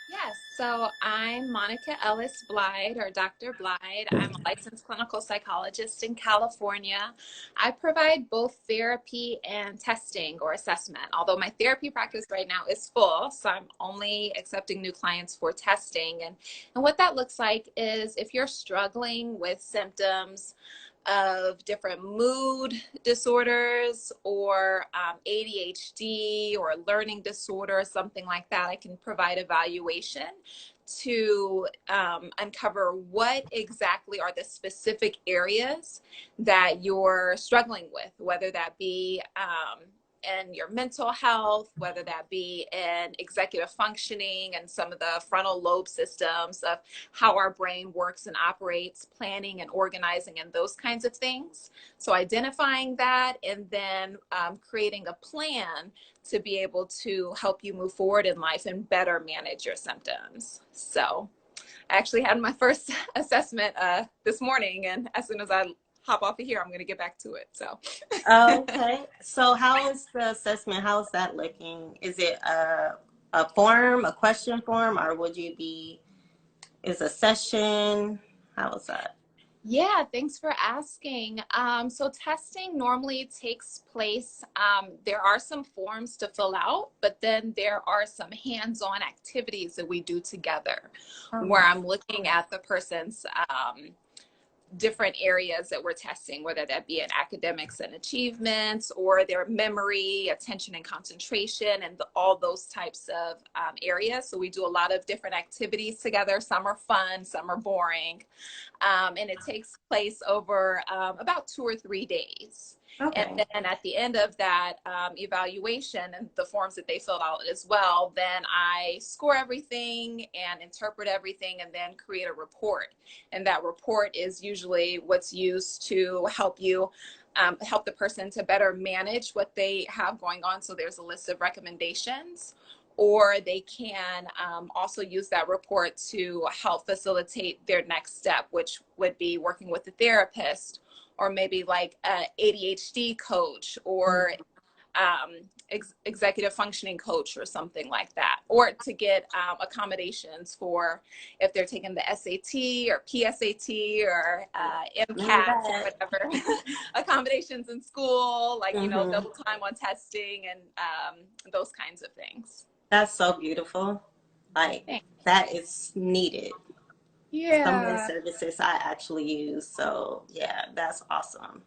Yes, so I'm Monica Ellis Blyde, or Dr. Blyde. I'm a licensed clinical psychologist in California. I provide both therapy and testing or assessment, although my therapy practice right now is full, so I'm only accepting new clients for testing. And what that looks like is if you're struggling with symptoms of different mood disorders or ADHD or learning disorder, something like that, I can provide evaluation to uncover what exactly are the specific areas that you're struggling with, whether that be in your mental health, whether that be in executive functioning and some of the frontal lobe systems of how our brain works and operates, planning and organizing, and those kinds of things. So, identifying that and then creating a plan to be able to help you move forward in life and better manage your symptoms. So, I actually had my first assessment this morning, and as soon as I hop off of here, I'm going to get back to it. So, Okay. So how is the assessment? How's that looking? Is it a form, a question form, or would you be, is a session? How is that? yeah, thanks for asking. So testing normally takes place. There are some forms to fill out, but then there are some hands-on activities that we do together where Oh, I'm looking at the person's different areas that we're testing, whether that be in academics and achievements or their memory, attention and concentration, and all those types of areas. So we do a lot of different activities together. Some are fun, some are boring. And it takes place over about 2 or 3 days. And okay. then at the end of that evaluation and the forms that they filled out as well, then I score everything and interpret everything and then create a report. And that report is usually what's used to help you help the person to better manage what they have going on. So there's a list of recommendations, or they can also use that report to help facilitate their next step, which would be working with a therapist or maybe like a ADHD coach or executive functioning coach or something like that, or to get accommodations for if they're taking the SAT or PSAT or Remember MCATs or that? whatever accommodations in school, like, Mm-hmm. double time on testing and those kinds of things. That's so beautiful. Like, Thanks. that is needed. Some of the Yeah, services I actually use. So, yeah, that's awesome.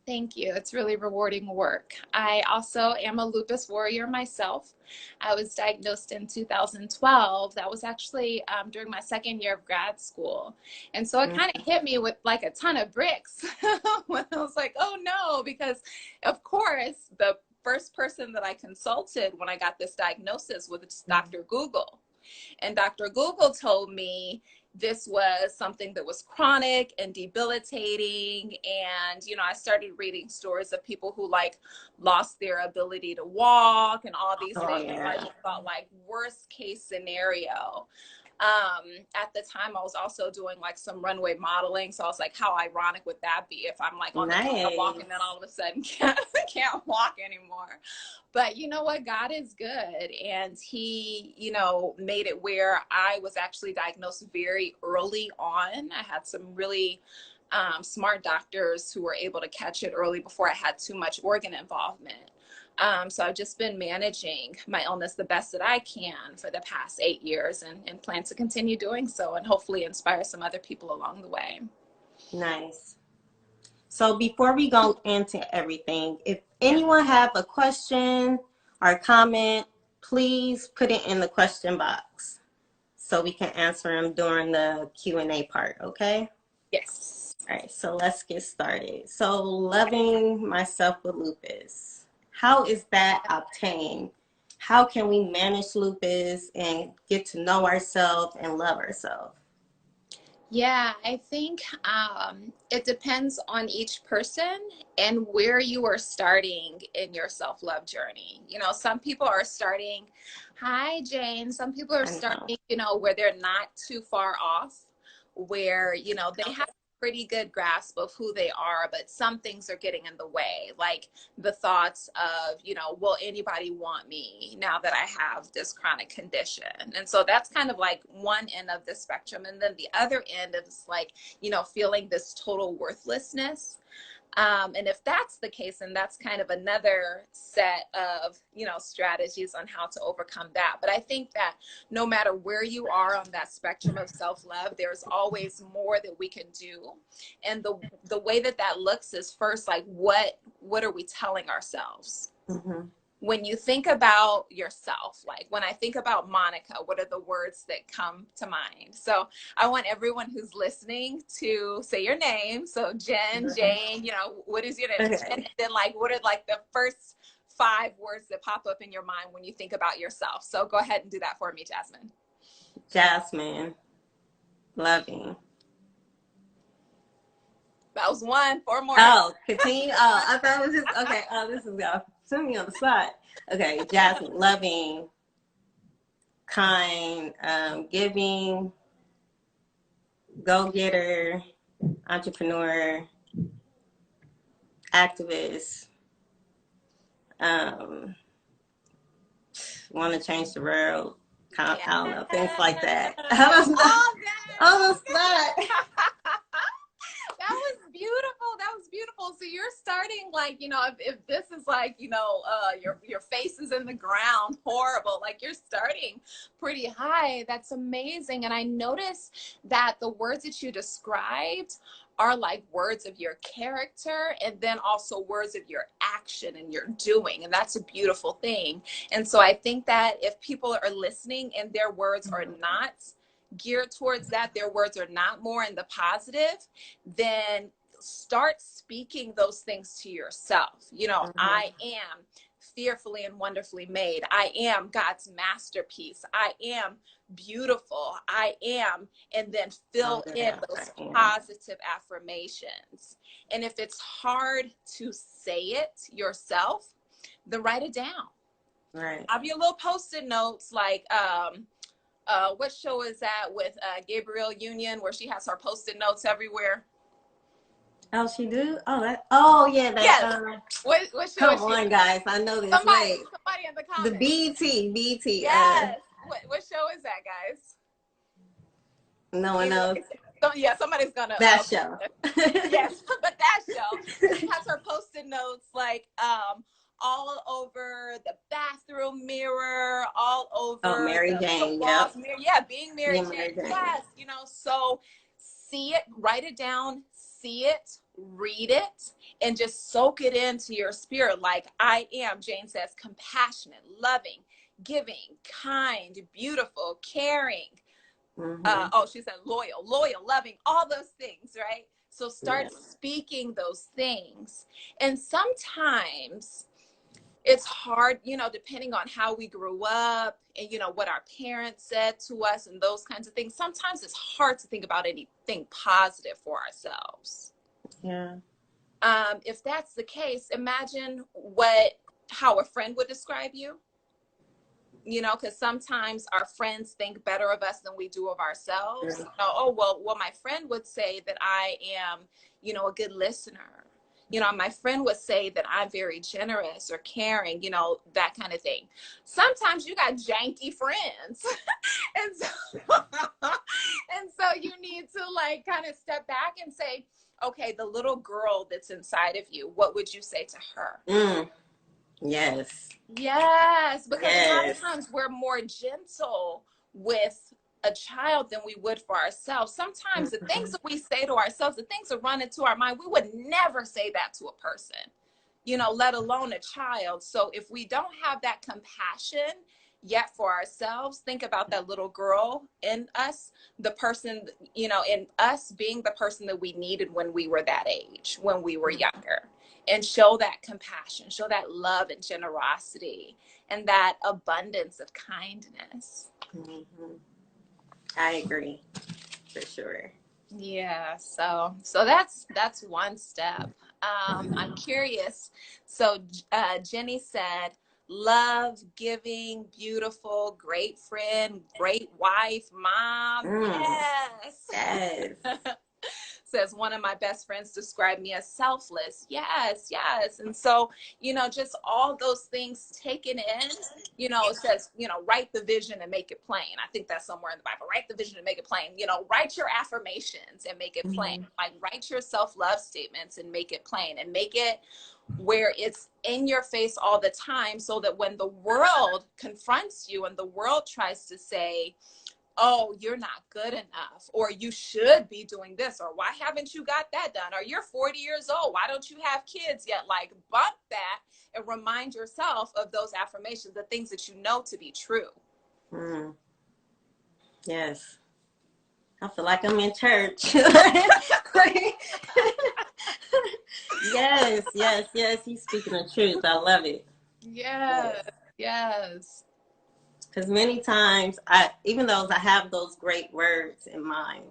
thank you. It's really rewarding work. I also am a lupus warrior myself. I was diagnosed in 2012. That was actually during my second year of grad school. And so it kind of hit me with like a ton of bricks when I was like, oh no, because of course, the first person that I consulted when I got this diagnosis was Dr. Google. And Dr. Google told me this was something that was chronic and debilitating. And, I started reading stories of people who like lost their ability to walk and all these Oh, things. I yeah. just thought like worst case scenario. At the time I was also doing like some runway modeling. So I was like, how ironic would that be if I'm like on the catwalk and then Nice. all of a sudden can't walk anymore. But you know what? God is good. And he, made it where I was actually diagnosed very early on. I had some really smart doctors who were able to catch it early before I had too much organ involvement. So I've just been managing my illness the best that I can for the past 8 years and plan to continue doing so and hopefully inspire some other people along the way. Nice. So before we go into everything, if Yeah. anyone have a question or comment, please put it in the question box so we can answer them during the Q&A part, okay? Yes. All right, so let's get started. So loving myself with lupus, how is that obtained? How can we manage lupus and get to know ourselves and love ourselves? Yeah, I think it depends on each person and where you are starting in your self love journey. Some people are starting, hi, Jane. Some people are I know. starting, where they're not too far off, where, they have pretty good grasp of who they are, but some things are getting in the way, like the thoughts of, will anybody want me now that I have this chronic condition? And so that's kind of like one end of the spectrum. And then the other end is like, feeling this total worthlessness. And if that's the case, then that's kind of another set of, strategies on how to overcome that. But I think that no matter where you are on that spectrum of self-love, there's always more that we can do. And the way that looks is first, like, what are we telling ourselves? Mm-hmm. When you think about yourself, like when I think about Monica, what are the words that come to mind? So I want everyone who's listening to say your name. So Jen, Jane, what is your name? Okay. And then like, what are like the first 5 words that pop up in your mind when you think about yourself? So go ahead and do that for me, Jasmine. Jasmine, loving. That was 1. 4 more. Oh, continue. Oh, I thought it was just, okay. Oh, this is going to put me on the spot. Okay, Jasmine, loving, kind, giving, go-getter, entrepreneur, activist, want to change the world. I don't know, things like that. Almost not. That was beautiful. That was beautiful. So you're starting like, if this is like, your face is in the ground, horrible, like you're starting pretty high. That's amazing. And I noticed that the words that you described are like words of your character and then also words of your action and your doing. And that's a beautiful thing. And so I think that if people are listening and their words are not geared towards that, their words are not more in the positive, then start speaking those things to yourself. I am fearfully and wonderfully made. I am God's masterpiece. I am beautiful. I am, and then fill in those positive affirmations. And if it's hard to say it yourself, then write it down. Right. Have your little Post-it notes, like, what show is that with Gabrielle Union, where she has her Post-it notes everywhere? Oh, she do? Oh, yeah. That, yes. What show come on, guys. I know this. Somebody in the comments. The BT. Yes. What show is that, guys? No one knows. Yeah, somebody's gonna. That show. Yes, but that show. She has her Post-it notes like all over the bathroom mirror, all over. Oh, Mary Jane. Yep. Yeah, being Mary Jane. Yes, so see it, write it down, see it, read it, and just soak it into your spirit. Like, I am, Jane says, compassionate, loving, giving, kind, beautiful, caring. She said loyal, loving, all those things, right? So start speaking those things. And sometimes it's hard, depending on how we grew up and, what our parents said to us and those kinds of things. Sometimes it's hard to think about anything positive for ourselves. Yeah. If that's the case, imagine how a friend would describe you. Because sometimes our friends think better of us than we do of ourselves. Well, my friend would say that I am, a good listener. My friend would say that I'm very generous or caring, that kind of thing. Sometimes you got janky friends. and so you need to like kind of step back and say, okay, the little girl that's inside of you, what would you say to her? Yes. Yes, because a lot of times we're more gentle with a child than we would for ourselves. Sometimes the things that we say to ourselves, the things that run into our mind, we would never say that to a person, let alone a child. So if we don't have that compassion yet for ourselves, think about that little girl in us, the person, in us being the person that we needed when we were that age, when we were younger. And show that compassion, show that love and generosity and that abundance of kindness. I agree, for sure. Yeah, so that's one step. I'm curious. So Jenny said, love, giving, beautiful, great friend, great wife, mom. Yes. Says one of my best friends described me as selfless. Yes, yes. And so, just all those things taken in, it says, write the vision and make it plain. I think that's somewhere in the Bible. Write the vision and make it plain. Write your affirmations and make it plain. Mhm. Like, write your self-love statements and make it plain, and make it where it's in your face all the time, so that when the world confronts you and the world tries to say, oh, you're not good enough, or you should be doing this, or why haven't you got that done, or you're 40 years old, why don't you have kids yet? Like, bump that and remind yourself of those affirmations, the things that you know to be true. Mm. Yes. I feel like I'm in church. Yes, yes, yes. He's speaking the truth. I love it. Yes, Yes. yes. Because many times, even though I have those great words in mind,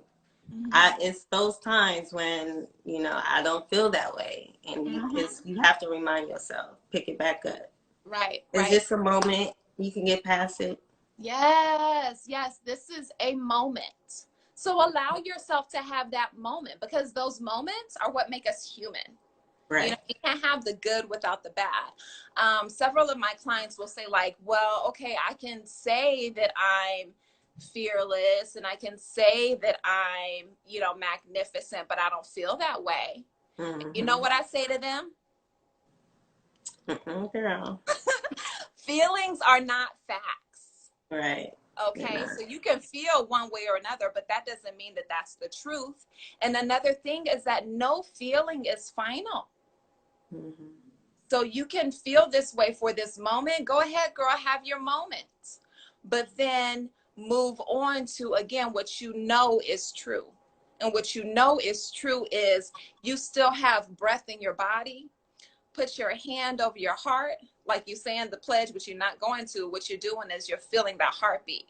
Mm-hmm. it's those times when I don't feel that way, and Mm-hmm. you have to remind yourself, pick it back up. Right, It's right. just a moment. You can get past it. Yes, yes, this is a moment. So allow yourself to have that moment, because those moments are what make us human. Right. You can't have the good without the bad. Several of my clients will say, like, well, okay, I can say that I'm fearless and I can say that I'm, magnificent, but I don't feel that way. You know Mm-hmm. what I say to them? Mm-hmm, girl. Feelings are not facts. Right. You're Okay, not. so you can feel one way or another, but that doesn't mean that that's the truth. And another thing is that no feeling is final. Mm-hmm. So you can feel this way for this moment. Go ahead, girl, have your moment. But then move on to, again, what you know is true. And what you know is true is you still have breath in your body. Put your hand over your heart, like you saying the pledge, but you're not going to. What you're doing is you're feeling that heartbeat.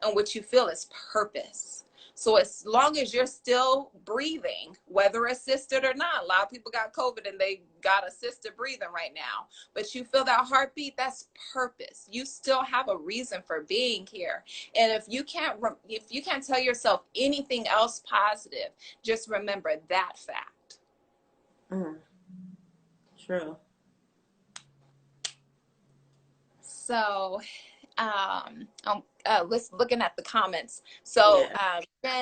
And what you feel is purpose. So as long as you're still breathing, whether assisted or not, a lot of people got COVID and they got assisted breathing right now, but you feel that heartbeat, that's purpose. You still have a reason for being here. And if you can't tell yourself anything else positive, just remember that fact. Mm. True. So let's looking at the comments. So Yeah.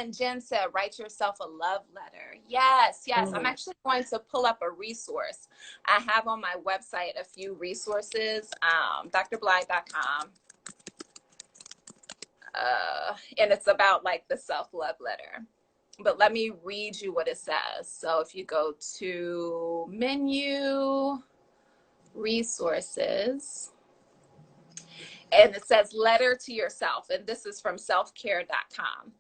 Jen said, write yourself a love letter. Yes, yes. I'm Mm. actually going to pull up a resource. I have on my website a few resources, drblythe.com. And it's about like the self-love letter. But let me read you what it says. So if you go to menu, resources, and it says letter to yourself, and this is from selfcare.com.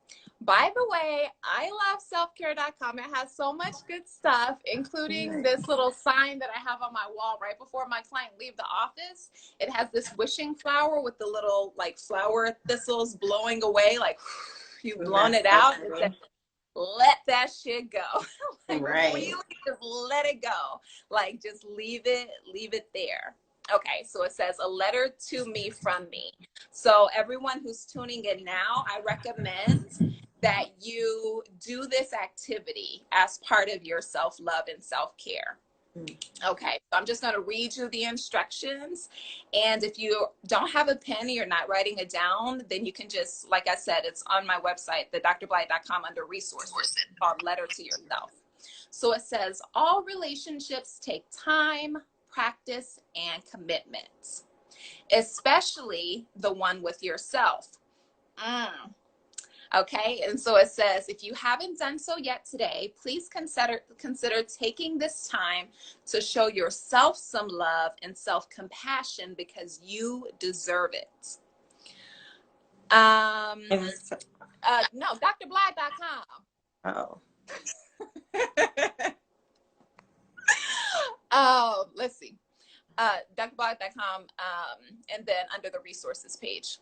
By the way, I love selfcare.com. It has so much good stuff, including Nice. this little sign that I have on my wall right before my client leave the office. It has this wishing flower with the little like flower thistles blowing away, like you've blown That's it so out. It says, cool. let that shit go. Like, Right. really just let it go. Like, just leave it there. Okay, so it says a letter to me from me. So everyone who's tuning in now, I recommend that you do this activity as part of your self-love and self-care. Mm. Okay, so I'm just going to read you the instructions. And if you don't have a pen and you're not writing it down, then you can just, like I said, it's on my website, the drblythe.com, under resources, called Letter to Yourself. So it says, all relationships take time, practice, and commitment, especially the one with yourself. Mm. Okay, and so it says, if you haven't done so yet today, please consider taking this time to show yourself some love and self-compassion, because you deserve it. It's, No, drblythe.com. oh. Oh, let's see. Drblythe.com, and then under the resources page.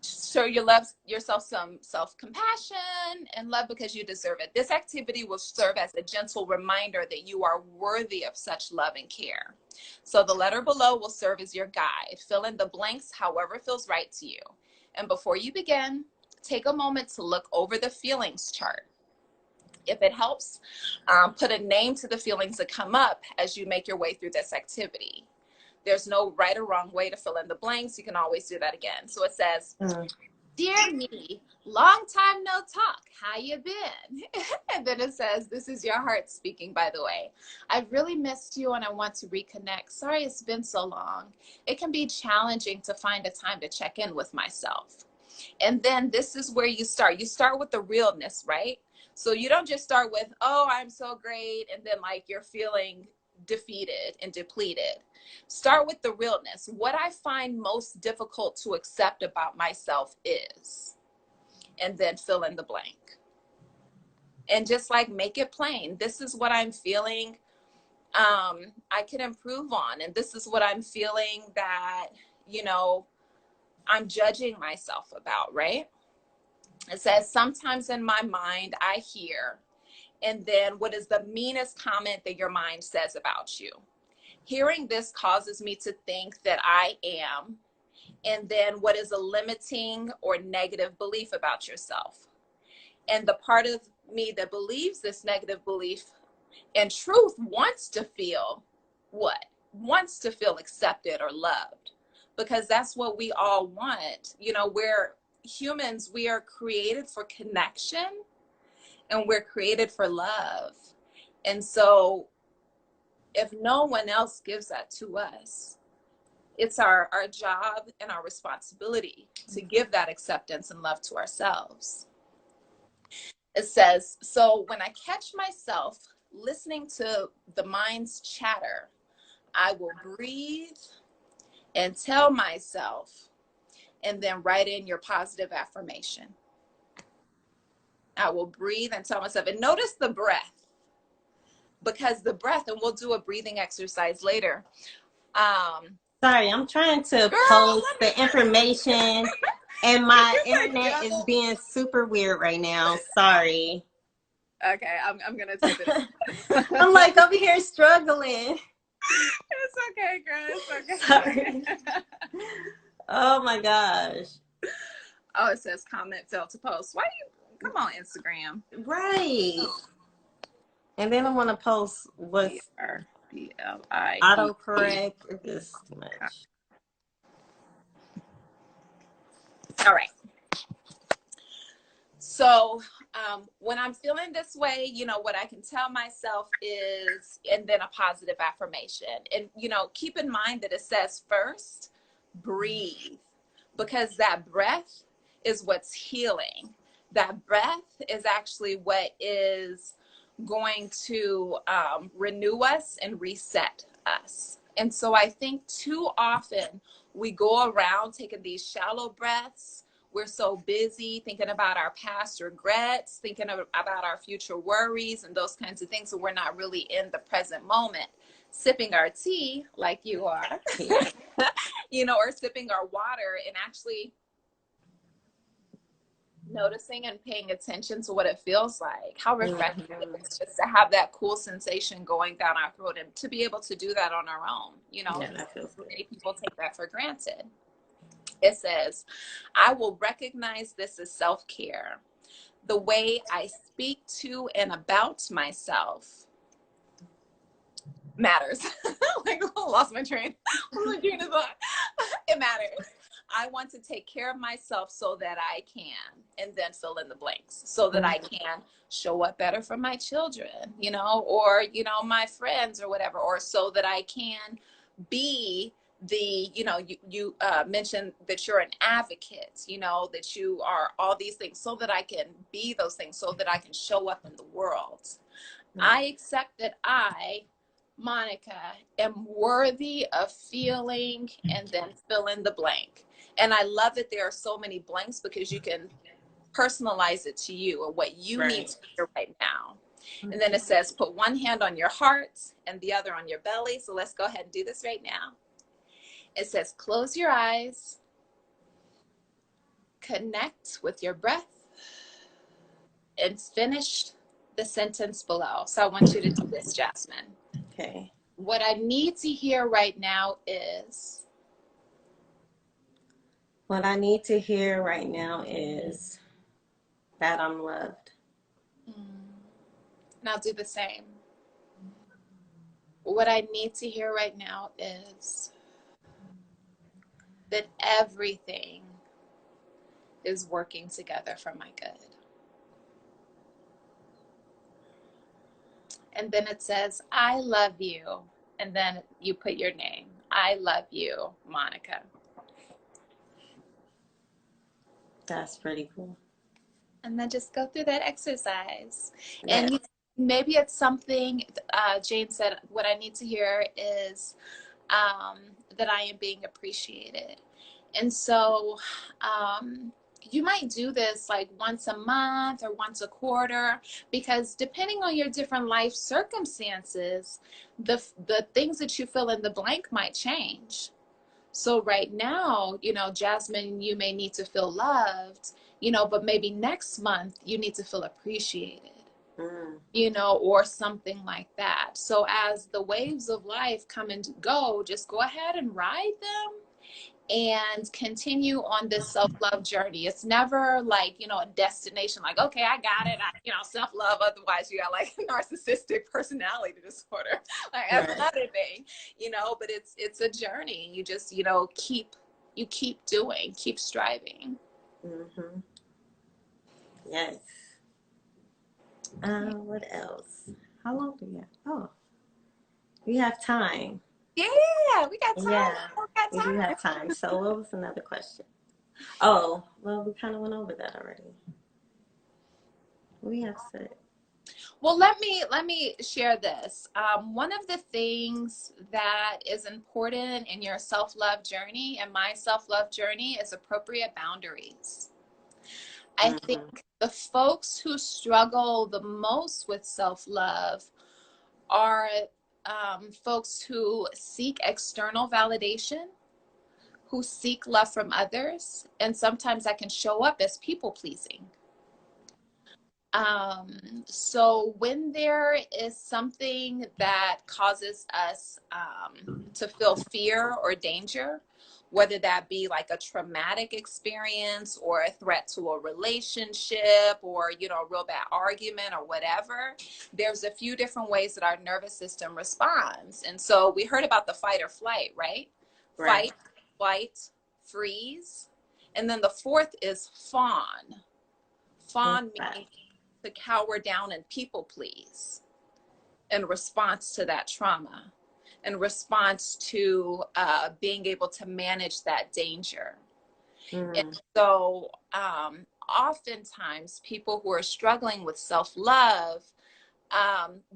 Show yourself some self-compassion and love, because you deserve it. This activity will serve as a gentle reminder that you are worthy of such love and care. So the letter below will serve as your guide. Fill in the blanks however feels right to you. And before you begin, take a moment to look over the feelings chart. If it helps, put a name to the feelings that come up as you make your way through this activity. There's no right or wrong way to fill in the blanks. You can always do that again. So it says, dear me, long time no talk. How you been? And then it says, this is your heart speaking, by the way. I've really missed you and I want to reconnect. Sorry it's been so long. It can be challenging to find a time to check in with myself. And then this is where you start. You start with the realness, right? So you don't just start with, oh, I'm so great. And then like you're feeling defeated and depleted. Start with the realness. What I find most difficult to accept about myself is, and then fill in the blank. And just like make it plain. This is what I'm feeling. I can improve on. And this is what I'm feeling that, you know, I'm judging myself about, right? It says, sometimes in my mind, I hear, and then what is the meanest comment that your mind says about you? Hearing this causes me to think that I am, and then what is a limiting or negative belief about yourself? And the part of me that believes this negative belief in truth wants to feel what? Wants to feel accepted or loved, because that's what we all want. You know, we're humans, we are created for connection and we're created for love. And so if no one else gives that to us, it's our job and our responsibility to give that acceptance and love to ourselves. It says, so when I catch myself listening to the mind's chatter, I will breathe and tell myself, and then write in your positive affirmation. I will breathe and tell myself, and notice the breath, because the breath, and we'll do a breathing exercise later. Sorry, I'm trying to Girl, post the information and my internet is being super weird right now. Sorry. Okay, I'm gonna type it. I'm like over here struggling. It's okay, girl. It's okay. Sorry. Oh my gosh. Oh, it says comment failed to post. Why do you come on Instagram? Right. And then I want to post what's BRBLI autocorrect. This too much. All right. So when I'm feeling this way, you know, what I can tell myself is, and then a positive affirmation. And, you know, keep in mind that it says first, breathe, because that breath is what's healing. That breath is actually what is going to renew us and reset us. And so I think too often we go around taking these shallow breaths. We're so busy thinking about our past regrets, thinking about our future worries and those kinds of things. So we're not really in the present moment, sipping our tea like you are, you know, or sipping our water and actually noticing and paying attention to what it feels like, how refreshing it is just to have that cool sensation going down our throat, and to be able to do that on our own. You know, Yeah, that feels good. many people take that for granted. It says, I will recognize this as self-care. The way I speak to and about myself matters. Like, I lost my train. It matters. I want to take care of myself so that I can, and then fill in the blanks, so that I can show up better for my children, you know, or, you know, my friends or whatever, or so that I can be the, you know, you mentioned that you're an advocate, you know, that you are all these things, so that I can be those things, so that I can show up in the world. I accept that I, Monica, am worthy of feeling, and then fill in the blank. And I love that there are so many blanks, because you can personalize it to you or what you need to hear right now. And then it says, put one hand on your heart and the other on your belly. So let's go ahead and do this right now. It says, close your eyes, connect with your breath, and finish the sentence below. So I want you to do this, Jasmine. Okay. What I need to hear right now is. What I need to hear right now is that I'm loved. And I'll do the same. What I need to hear right now is that everything is working together for my good. And then it says, I love you. And then you put your name. I love you, Monica. That's pretty cool. And then just go through that exercise. Yes. And maybe it's something, Jane said, what I need to hear is that I am being appreciated. And so you might do this like once a month or once a quarter, because depending on your different life circumstances, the things that you fill in the blank might change. So right now, Jasmine, you may need to feel loved, but maybe next month you need to feel appreciated, Mm. or something like that. So as the waves of life come and go, just go ahead and ride them and continue on this self-love journey. It's never like, a destination like, okay, I got it. Self-love. Otherwise you got like a narcissistic personality disorder. Like that's Right. another thing, but it's a journey. You just, keep doing, keep striving. Mm-hmm. Yes. What else? How long do we have? Oh, we have time. Yeah, we got time. Yeah, We got we do time. have time. So what was another question? Oh, well, we kind of went over that already. We have said. Well, let me share this. One of the things that is important in your self-love journey and my self-love journey is appropriate boundaries. I think Mm-hmm. the folks who struggle the most with self-love are folks who seek external validation, who seek love from others, and sometimes that can show up as people pleasing. So when there is something that causes us to feel fear or danger, whether that be like a traumatic experience or a threat to a relationship or, a real bad argument or whatever, there's a few different ways that our nervous system responds. And so we heard about the fight or flight, right? Right. Fight, flight, freeze. And then the fourth is fawn. What's Fawn that? meaning to cower down and people please in response to that trauma, in response to being able to manage that danger. And Mm. so oftentimes people who are struggling with self-love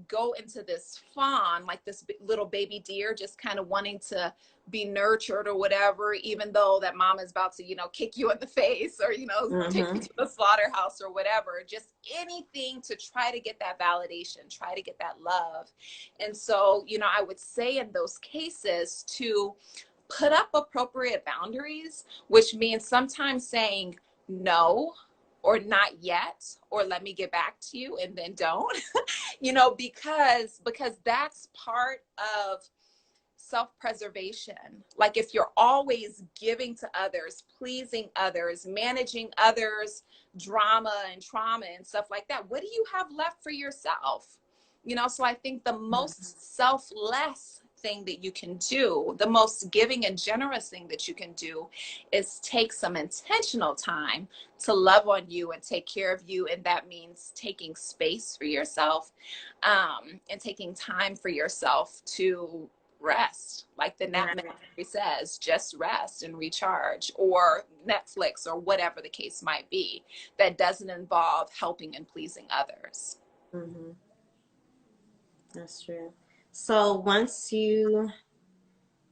go into this fawn, like this little baby deer, just kind of wanting to be nurtured or whatever, even though that mom is about to, kick you in the face or, take Mm-hmm. you to the slaughterhouse or whatever, just anything to try to get that validation, try to get that love. And so, I would say in those cases to put up appropriate boundaries, which means sometimes saying no or not yet, or let me get back to you and then don't, because that's part of self-preservation. Like if you're always giving to others, pleasing others, managing others drama and trauma and stuff like that, what do you have left for yourself? So I think the most selfless thing that you can do, the most giving and generous thing that you can do, is take some intentional time to love on you and take care of you. And that means taking space for yourself, and taking time for yourself to rest, like the nap Right. ministry says, just rest and recharge, or Netflix, or whatever the case might be, that doesn't involve helping and pleasing others. Mm-hmm. That's true. So once you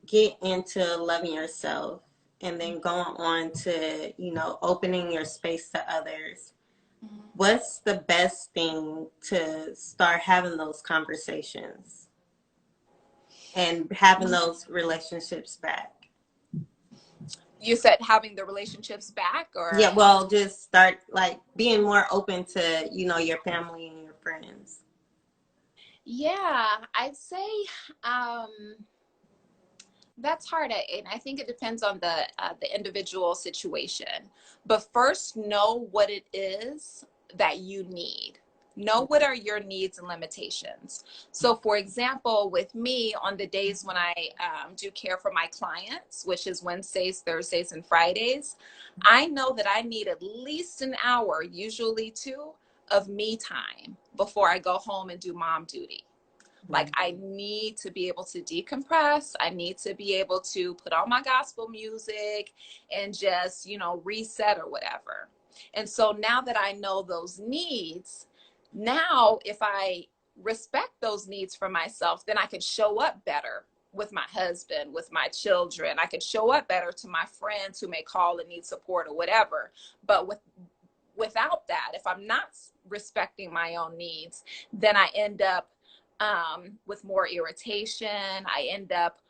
get into loving yourself and then going on to, opening your space to others, what's the best thing to start having those conversations and having those relationships back? You said having the relationships back, Yeah, or? well, just start like being more open to, your family and your friends. Yeah, I'd say um, that's hard, and I think it depends on the individual situation. But first, know what it is that you need. Know what are your needs and limitations. So for example, with me, on the days when I do care for my clients, which is Wednesdays, Thursdays, and Fridays, I know that I need at least an hour, usually two, of me time before I go home and do mom duty. Like, I need to be able to decompress. I need to be able to put on my gospel music and just, reset or whatever. And so now that I know those needs, now if I respect those needs for myself, then I can show up better with my husband, with my children. I could show up better to my friends who may call and need support or whatever. But without that, if I'm not respecting my own needs, then I end up with more irritation. I end up,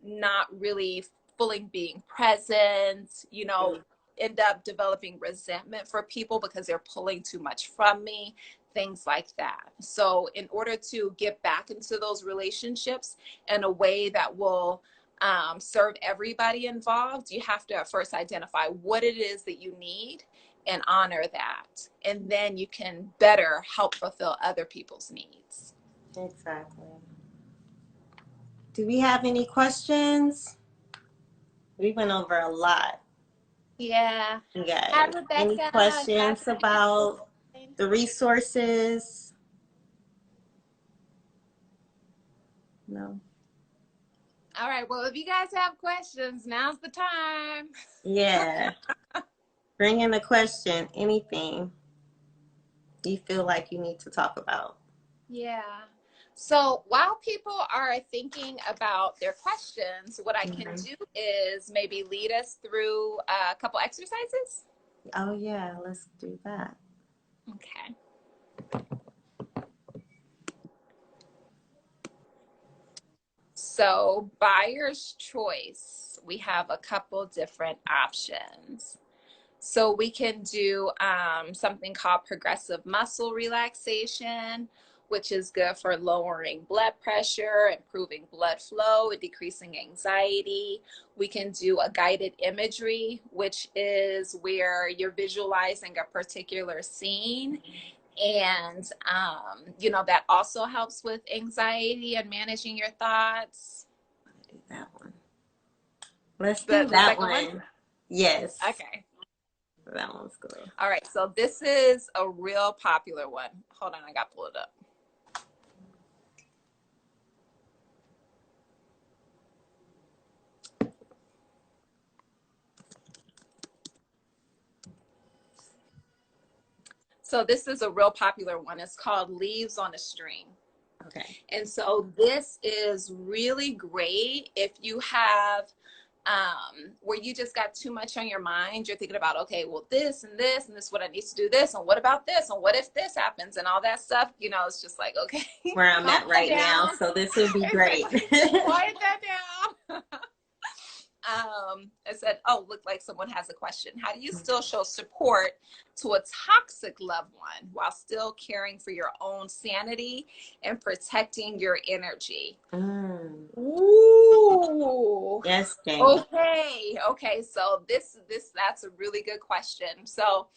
not really fully being present, end up developing resentment for people because they're pulling too much from me, things like that. So in order to get back into those relationships in a way that will serve everybody involved, you have to first identify what it is that you need and honor that. And then you can better help fulfill other people's needs. Exactly. Do we have any questions? We went over a lot. Yeah. You Hi, guys, any Rebecca. Glad questions to have you about join. the resources? No. All right. Well, if you guys have questions, now's the time. Yeah. Bring in a question, anything you feel like you need to talk about. Yeah. So while people are thinking about their questions, what I can do is maybe lead us through a couple exercises. Oh, yeah, let's do that. Okay. So buyer's choice, we have a couple different options. So we can do something called progressive muscle relaxation, which is good for lowering blood pressure, improving blood flow, and decreasing anxiety. We can do a guided imagery, which is where you're visualizing a particular scene. And, that also helps with anxiety and managing your thoughts. Do that one. Let's do The that second one? one. Yes. Okay. That one's good. All right, so this is a real popular one. Hold on, I got to pull it up. So this is a real popular one. It's called Leaves on a String. Okay. And so this is really great if you have where you just got too much on your mind. You're thinking about, okay, well, this and this and this is what I need to do this, and what about this, and what if this happens, and all that stuff. It's just like, okay, Where I'm at right now, so this would be great. Quiet that down. I said, oh, look like someone has a question. How do you still show support to a toxic loved one while still caring for your own sanity and protecting your energy? Ooh. Yes, Jane. Okay. So that's a really good question. So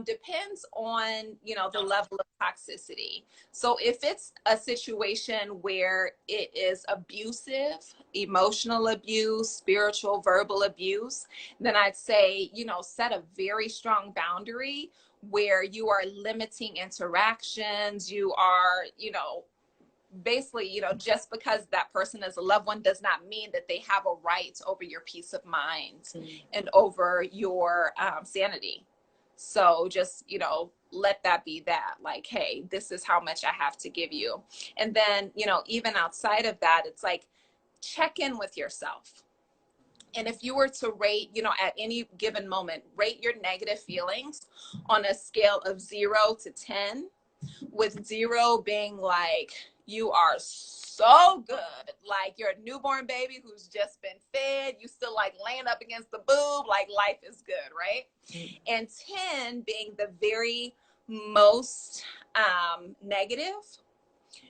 depends on, the level of toxicity. So if it's a situation where it is abusive, emotional abuse, spiritual, verbal abuse, then I'd say, set a very strong boundary where you are limiting interactions. You are, basically, just because that person is a loved one does not mean that they have a right over your peace of mind and over your sanity. So just, let that be that. Like, hey, this is how much I have to give you. And then, even outside of that, it's like, check in with yourself. And if you were to rate, at any given moment, rate your negative feelings on a scale of 0 to 10, with 0 being like, you are so good, like you're a newborn baby who's just been fed, you still like laying up against the boob, like life is good, right? And 10 being the very most negative.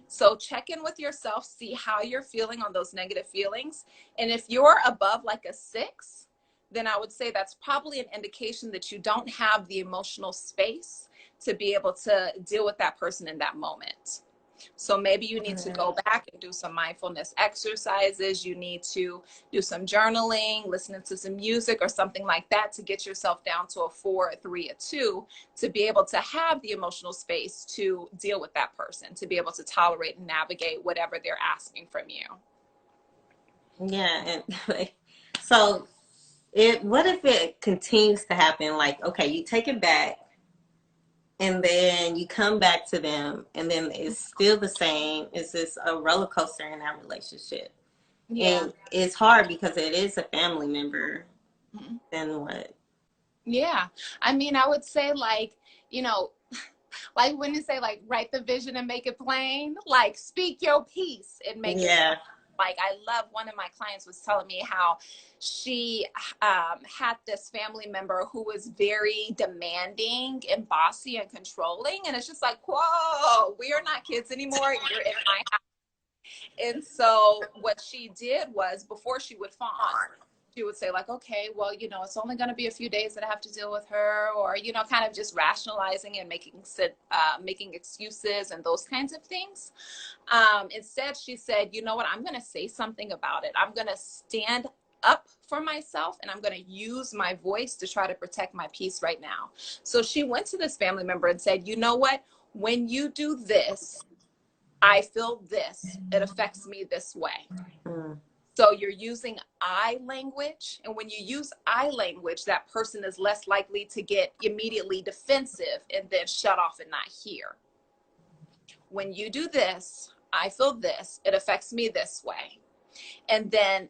So check in with yourself, see how you're feeling on those negative feelings. And if you're above like a 6, then I would say that's probably an indication that you don't have the emotional space to be able to deal with that person in that moment. So maybe you need to go back and do some mindfulness exercises. You need to do some journaling, listening to some music or something like that to get yourself down to a 4, a 3, a 2, to be able to have the emotional space to deal with that person, to be able to tolerate and navigate whatever they're asking from you. Yeah, and like, so what if it continues to happen? Like, okay, you take it back, and then you come back to them, and then it's still the same. It's just a roller coaster in that relationship. Yeah. And it's hard because it is a family member. Mhm. Then what? Yeah. I mean, I would say like, you know, like when you say like write the vision and make it plain, like speak your piece and make it Yeah. like I love one of my clients was telling me how she had this family member who was very demanding and bossy and controlling. And it's just like, whoa, we are not kids anymore. You're in my house. And so what she did was before she would fawn, she would say like, okay, well, you know, it's only going to be a few days that I have to deal with her, or, you know, kind of just rationalizing and making excuses and those kinds of things. Instead, she said, you know what, I'm going to say something about it. I'm going to stand up for myself and I'm going to use my voice to try to protect my peace right now. So she went to this family member and said, you know what, when you do this, I feel this, it affects me this way. Mm. So you're using I language. And when you use I language, that person is less likely to get immediately defensive and then shut off and not hear. When you do this, I feel this, it affects me this way. And then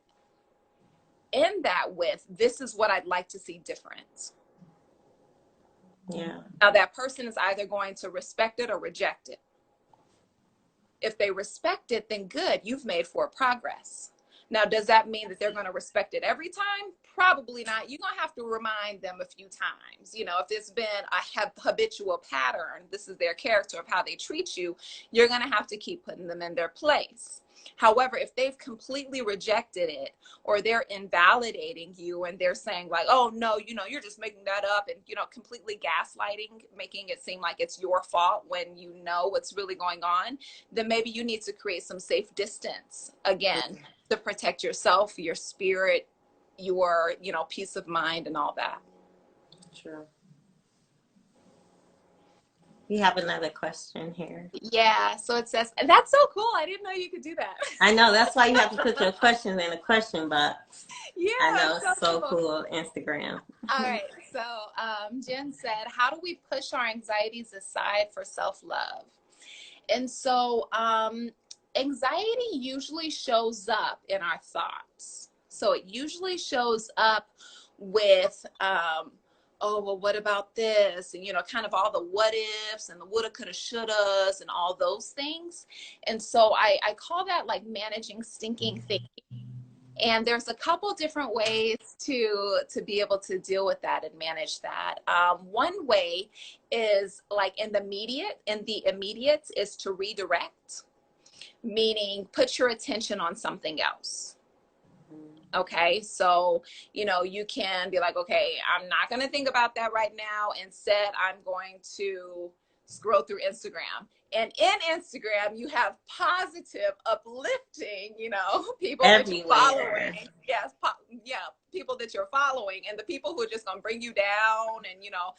end that with, this is what I'd like to see different. Yeah. Now that person is either going to respect it or reject it. If they respect it, then good, you've made forward progress. Now, does that mean that they're going to respect it every time? Probably not. You're going to have to remind them a few times. You know, if it's been a habitual pattern, this is their character of how they treat you, you're going to have to keep putting them in their place. However, if they've completely rejected it or they're invalidating you and they're saying like, oh, no, you know, you're just making that up and, you know, completely gaslighting, making it seem like it's your fault when you know what's really going on, then maybe you need to create some safe distance again to protect yourself, your spirit, your, you know, peace of mind and all that. True. We have another question here. Yeah, so it says, that's so cool. I didn't know you could do that. I know that's why you have to put your questions in a question box. Yeah, I know it's so it's so cool. cool. Instagram. All right, so Jen said, how do we push our anxieties aside for self-love? And so anxiety usually shows up in our thoughts. So it usually shows up with, oh, well, what about this? And, you know, kind of all the what ifs and the woulda, coulda, shouldas and all those things. And so I call that like managing stinking thinking. And there's a couple different ways to be able to deal with that and manage that. One way is like in the immediate is to redirect, meaning put your attention on something else. Okay, so you know you can be like, okay, I'm not going to think about that right now. Instead, I'm going to scroll through Instagram. And in Instagram, you have positive, uplifting, you know, people that you're Everywhere. following. Yes, yeah, people that you're following, and the people who are just gonna bring you down. And you know,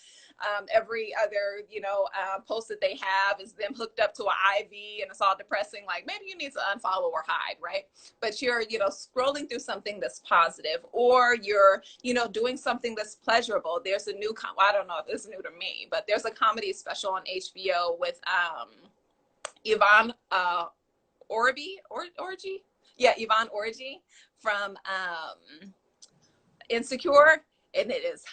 every other, you know, post that they have is them hooked up to an IV, and it's all depressing. Like maybe you need to unfollow or hide, right? But you're, you know, scrolling through something that's positive, or you're, you know, doing something that's pleasurable. There's a new, I don't know if it's new to me, but there's a comedy special on HBO with Yvonne Orgy. Yeah, Yvonne Orgy from Insecure, and it is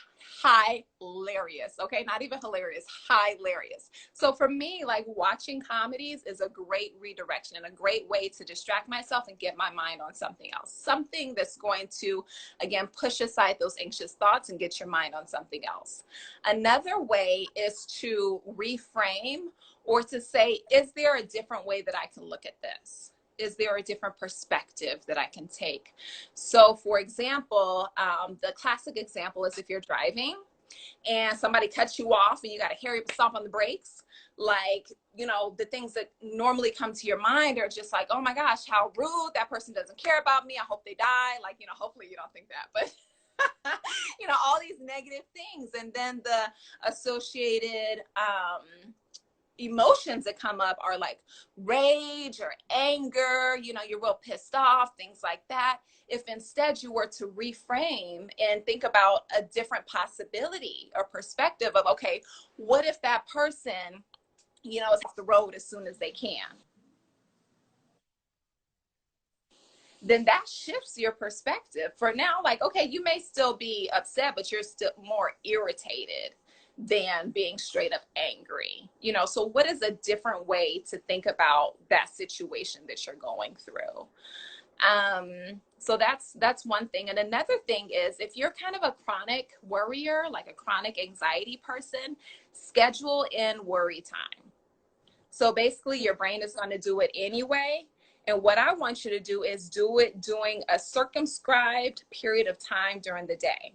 hilarious. Okay, not even hilarious, hilarious. So for me, like watching comedies is a great redirection and a great way to distract myself and get my mind on something else, something that's going to again push aside those anxious thoughts and get your mind on something else. Another way is to reframe or to say, is there a different way that I can look at this? Is there a different perspective that I can take? So for example, the classic example is if you're driving and somebody cuts you off and you got to hurry up, stomp on the brakes. Like, you know, the things that normally come to your mind are just like, oh my gosh, how rude. That person doesn't care about me. I hope they die. Like, you know, hopefully you don't think that, but you know, all these negative things. And then the associated emotions that come up are like rage or anger, you know, you're real pissed off, things like that. If instead you were to reframe and think about a different possibility or perspective of, okay, what if that person, you know, is off the road as soon as they can? Then that shifts your perspective. For now, like, okay, you may still be upset, but you're still more irritated than being straight up angry. You know, so what is a different way to think about that situation that you're going through? So that's one thing. And another thing is, if you're kind of a chronic worrier, like a chronic anxiety person, schedule in worry time. So basically, your brain is going to do it anyway. And what I want you to do is do it during a circumscribed period of time during the day.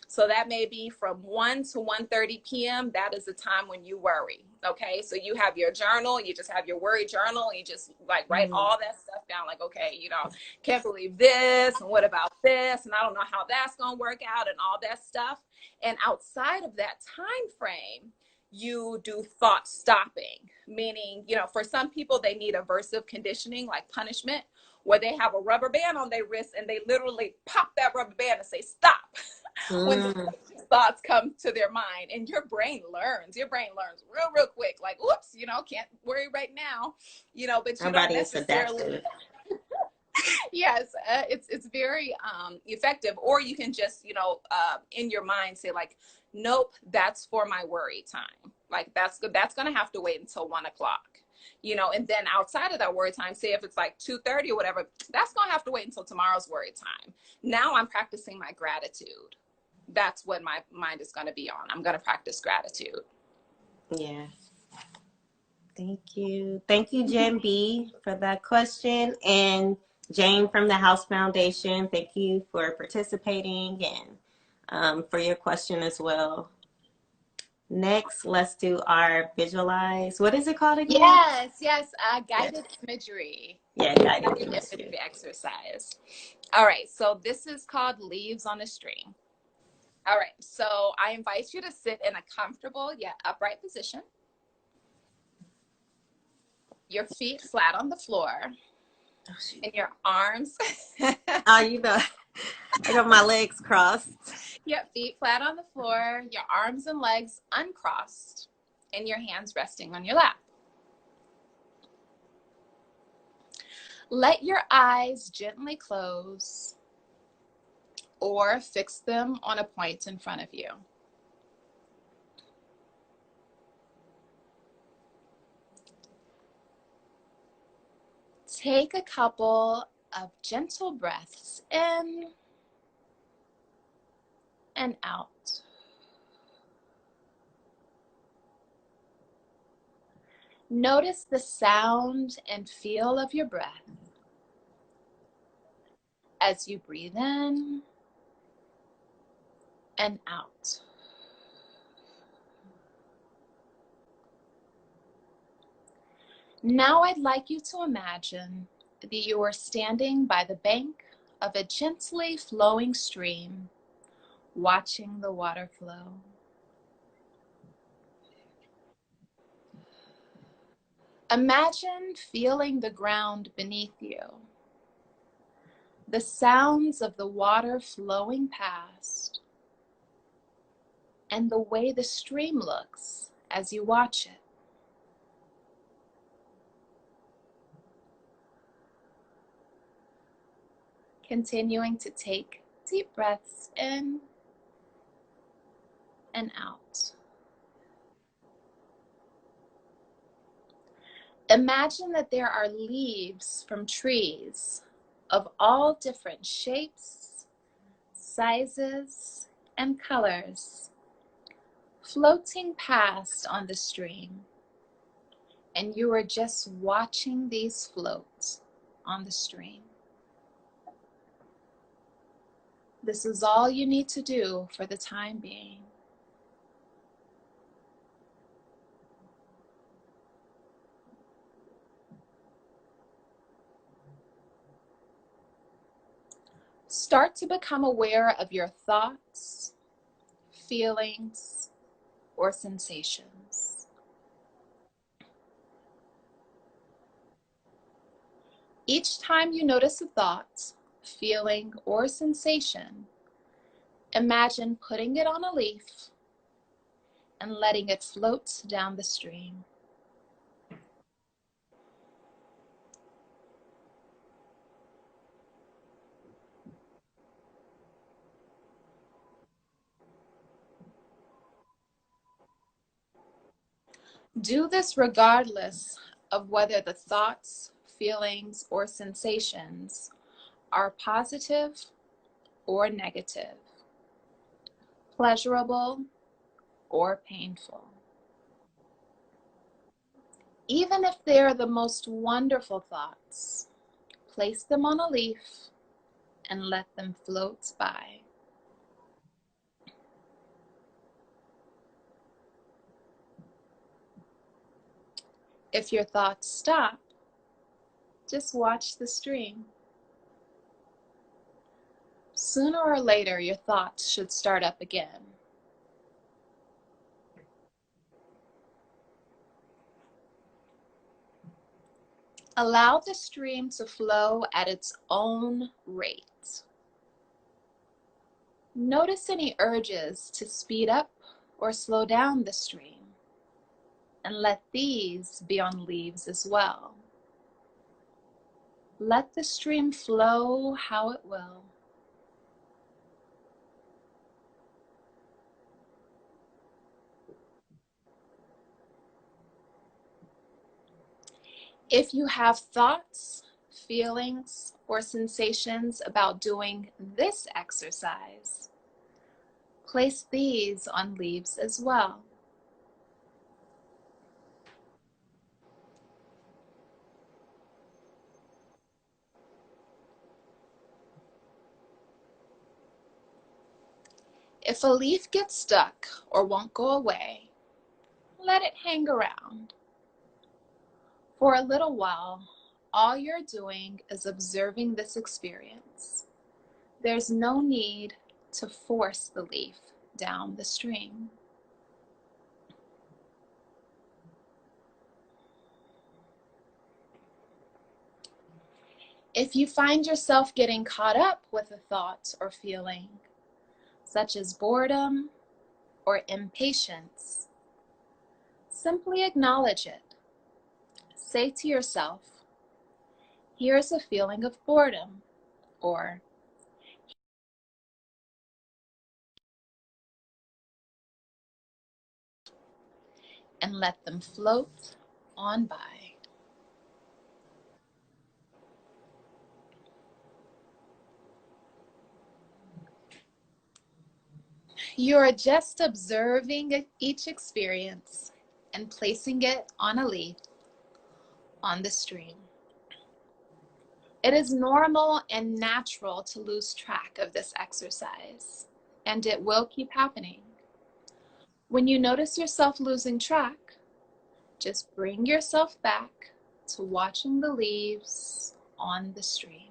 So that may be from 1 to 1:30 p.m. That is the time when you worry. Okay. So you have your journal, you just have your worry journal, and you just like write all that stuff down. Like, okay, you know, can't believe this. And what about this? And I don't know how that's going to work out and all that stuff. And outside of that time frame, you do thought stopping, meaning, you know, for some people, they need aversive conditioning, like punishment, where they have a rubber band on their wrist and they literally pop that rubber band and say, stop, when the thoughts come to their mind. And your brain learns real quick, like, oops, you know, can't worry right now, you know, but you Our don't body is necessarily. adaptive. Yes, it's very effective. Or you can just, you know, in your mind say like, nope, that's for my worry time. Like that's good. That's going to have to wait until 1 o'clock, you know, and then outside of that worry time, say if it's like 2:30 or whatever, that's going to have to wait until tomorrow's worry time. Now I'm practicing my gratitude. That's what my mind is going to be on. I'm going to practice gratitude. Yeah. Thank you. Thank you, Jen B, for that question. And Jane from the House Foundation, thank you for participating and for your question as well. Next, let's do our visualize. What is it called again? Yes, guided imagery. Yeah, guided Guided imagery exercise. All right, so this is called Leaves on a Stream. All right, so I invite you to sit in a comfortable yet upright position. Your feet flat on the floor, and your arms. Oh, you know, I got my legs crossed. Yep, feet flat on the floor, your arms and legs uncrossed, and your hands resting on your lap. Let your eyes gently close or fix them on a point in front of you. Take a couple of gentle breaths in and out. Notice the sound and feel of your breath as you breathe in and out. Now I'd like you to imagine that you are standing by the bank of a gently flowing stream, watching the water flow. Imagine feeling the ground beneath you, the sounds of the water flowing past, and the way the stream looks as you watch it. Continuing to take deep breaths in and out. Imagine that there are leaves from trees of all different shapes, sizes, and colors floating past on the stream, and you are just watching these float on the stream. This is all you need to do for the time being. Start to become aware of your thoughts, feelings, or sensations. Each time you notice a thought, feeling, or sensation, imagine putting it on a leaf and letting it float down the stream. Do this regardless of whether the thoughts, feelings, or sensations are positive or negative, pleasurable or painful. Even if they are the most wonderful thoughts, place them on a leaf and let them float by. If your thoughts stop, just watch the stream. Sooner or later, your thoughts should start up again. Allow the stream to flow at its own rate. Notice any urges to speed up or slow down the stream, and let these be on leaves as well. Let the stream flow how it will. If you have thoughts, feelings, or sensations about doing this exercise, place these on leaves as well. If a leaf gets stuck or won't go away, let it hang around. For a little while, all you're doing is observing this experience. There's no need to force the leaf down the stream. If you find yourself getting caught up with a thought or feeling, such as boredom or impatience, simply acknowledge it. Say to yourself, here's a feeling of boredom, or and let them float on by. You are just observing each experience and placing it on a leaf on the stream. It is normal and natural to lose track of this exercise, and it will keep happening. When you notice yourself losing track, just bring yourself back to watching the leaves on the stream.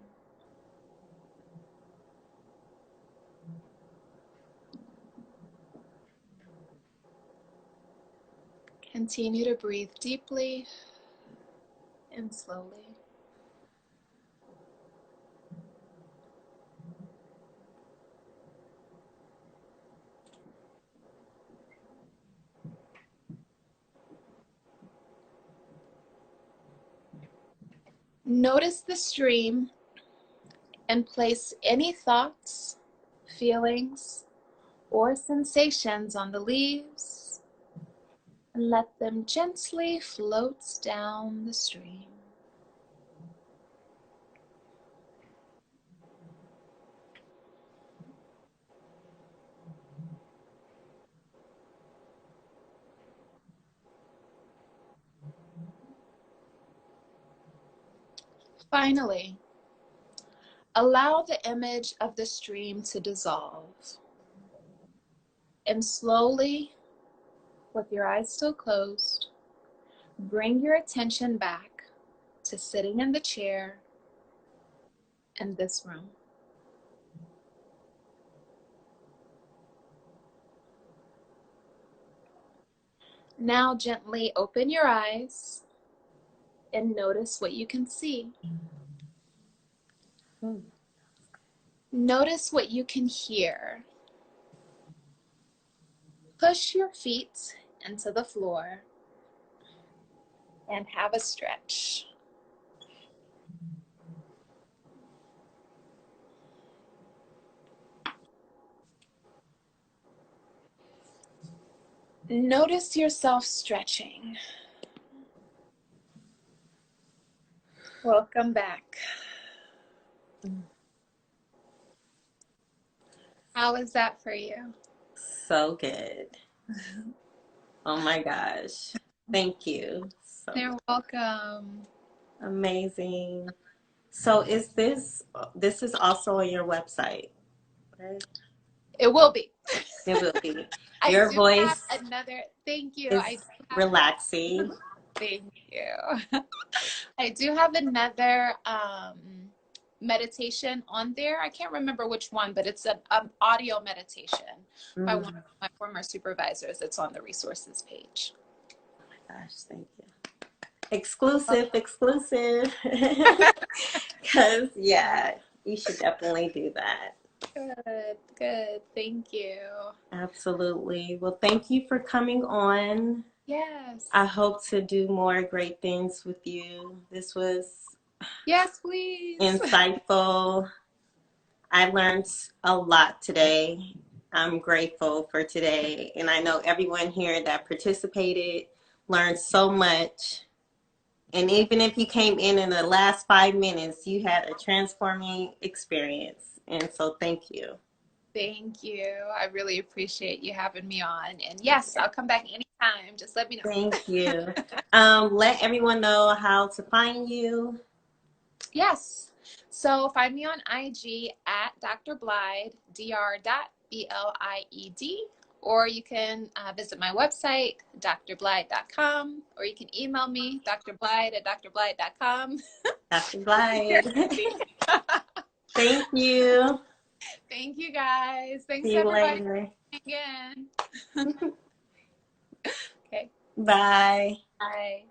Continue to breathe deeply and slowly. Notice the stream and place any thoughts, feelings, or sensations on the leaves and let them gently float down the stream. Finally, allow the image of the stream to dissolve, and slowly, with your eyes still closed, bring your attention back to sitting in the chair in this room. Now gently open your eyes and notice what you can see. Notice what you can hear. Push your feet into the floor and have a stretch. Notice yourself stretching. Welcome back. How was that for you? So good. Oh my gosh. Thank you. So You're welcome. amazing. So is this is also on your website, right? It will be. It will be. I Your do have voice another, thank you. I is do have, relaxing. thank you. I do have another meditation on there. I can't remember which one, but it's an audio meditation by one of Mm. my former supervisors. It's on the resources page. Gosh, thank you. Exclusive. Because, yeah, you should definitely do that. Good, good. Thank you. Absolutely. Well, thank you for coming on. I Yes. hope to do more great things with you. This was Yes, please. insightful. I learned a lot today. I'm grateful for today. And I know everyone here that participated learned so much. And even if you came in the last 5 minutes, you had a transforming experience. And so thank you. Thank you. I really appreciate you having me on. And yes, I'll come back anytime. Just let me know. Thank you. Let everyone know how to find you. Yes. So find me on IG at Dr. Blide, dr.blide, or you can visit my website, drblide.com, or you can email me, drblide@drblide.com. Dr. Blythe. See? Thank you. Thank you guys. Thanks See you everybody later. again. Okay. Bye. Bye.